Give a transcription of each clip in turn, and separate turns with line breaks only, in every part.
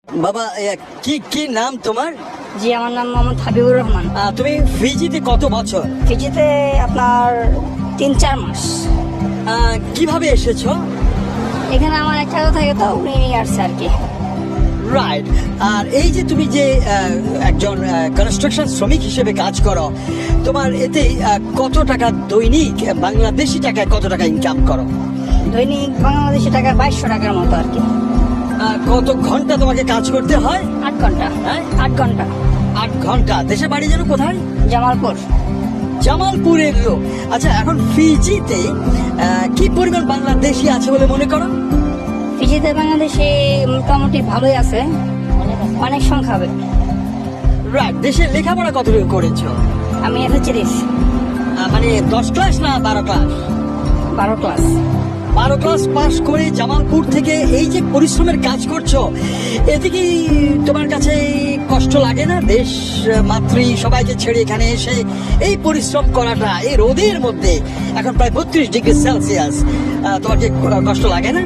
বাবা কি কি নাম তোমার?
জি, আমার নাম মোহাম্মদ হাবিবুর রহমান।
তুমি ফিজিতে কত বছর?
ফিজিতে আপনার 3-4 মাস।
কিভাবে এসেছো?
এখানে আমার একটা কথা থাকে তো উনি নিয়ে আসছে আর কি।
রাইট। আর এই যে তুমি যে একজন কনস্ট্রাকশন শ্রমিক হিসেবে কাজ করো, তোমার এতে কত টাকা দৈনিক বাংলাদেশি টাকায় কত টাকা ইনকাম করো?
দৈনিক বাংলাদেশি টাকা 2200 টাকার মতো আর কি।
কত ঘন্টা তোমাকে কাজ করতে হয়?
8 ঘন্টা।
হ্যাঁ?
8 ঘন্টা।
8 ঘন্টা। দেশে বাড়ি যেন কোথায়?
জামালপুর।
জামালপুরের লোক। আচ্ছা, এখন ফিজিতে কি পরিমাণ বাংলাদেশি আছে বলে মনে করো?
ফিজিতে বাংলাদেশে মোটামুটি ভালোই আছে, অনেক সংখ্যা হবে।
রাইট। দেশে লেখাপড়া কতটুকু করেছো?
আমি এসেছি
মানে 10 ক্লাস না 12 ক্লাস?
12 ক্লাস।
12 ক্লাস পাস করে জামালপুর থেকে এই যে পরিশ্রমের কাজ করছো, এতে কি তোমার কাছে কষ্ট লাগে না? দেশ মাতৃ সবাইকে ছেড়ে এখানে এসে এই পরিশ্রম করাটা, এই রোদের মধ্যে এখন প্রায় 32 ডিগ্রি সেলসিয়াস, তোমার কি কষ্ট লাগে না?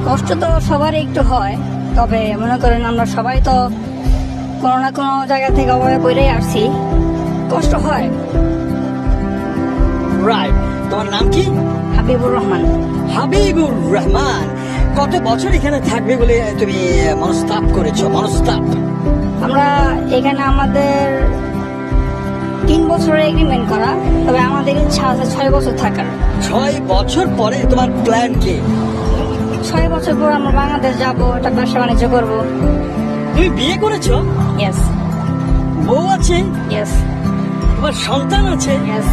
কষ্ট তো সবারই একটু হয়, তবে মনে করেন আমরা সবাই তো কোনো না কোনো জায়গা থেকে অভাবে পড়েই আসছি, কষ্ট হয়।
রাইট। তোমার নাম কি?
হাবিবুর রহমান।
হাবিবুর রহমান। কত বছর এখানে থাকবে বলে তুমি মনস্তাপ করেছো? মনস্তাপ
আমরা এখানে আমাদের 3 বছরের এগ্রিমেন্ট করা, তবে আমাদের ইচ্ছা আছে 6 বছর থাকার।
6 বছর পরে তোমার প্ল্যান কি?
6 বছর পর আমরা বাংলাদেশ যাবো, একটা ব্যবসা বাণিজ্য করবো।
তুমি বিয়ে করেছো?
ইয়েস।
বউ আছে?
ইয়েস।
তোমার সন্তান আছে?
ইয়েস।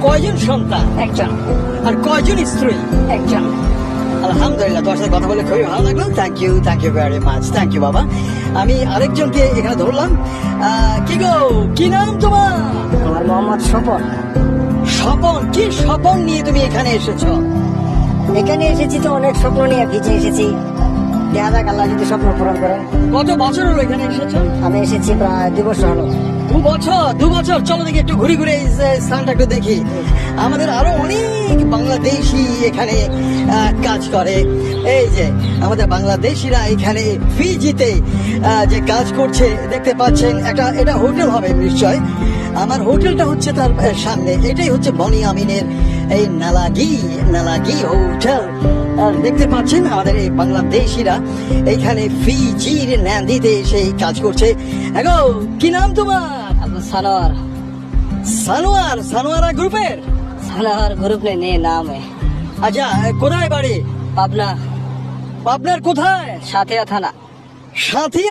কয়জন সন্তান?
একজন।
আর কয়জন স্ত্রী?
একজন।
আলহামদুলিল্লাহ, তোমার সাথে কথা বলে খুবই ভালো লাগলো। Thank you very much. Thank you বাবা। আমি আরেকজনকে এখানে ধরলাম। কি গো, কি নাম তোমার?
আমার মোহাম্মদ স্বপন।
স্বপন। কি স্বপন নিয়ে তুমি এখানে এসেছো?
এখানে এসেছি তো অনেক স্বপ্ন নিয়ে ভিজে এসেছি, দেখা যাক আল্লাহ যদি স্বপ্ন পূরণ করে।
কত বছর হলো এখানে এসেছো?
আমি এসেছি প্রায় 2 বছর হলো।
2 বছর। চলো দেখি একটু ঘুরে ঘুরে এই স্থানটা একটু দেখি। আমাদের আরো অনেক বাংলাদেশি এখানে কাজ করে। এই যে আমাদের বাংলাদেশিরা এখানে ফিজিতে যে কাজ করছে দেখতে পাচ্ছেন। এটা হোটেল হবে নিশ্চয়। আমার হোটেলটা হচ্ছে তার সামনে। এটাই হচ্ছে বনি আমিনের এই নালাগি হোটেল। দেখতে পাচ্ছেন আমাদের এই বাংলাদেশিরা এইখানে ফিজির ন্যান্দিতে সেই কাজ করছে। এগো, কি নাম তোমার?
সানোয়ার।
সানোয়ারা গ্রুপের?
সানোয়ার গ্রুপ নেই নাম।
আচ্ছা, কোথায় বাড়ি?
পাবনা।
পাবনার কোথায়?
সাথিয়া থানা।
সাথী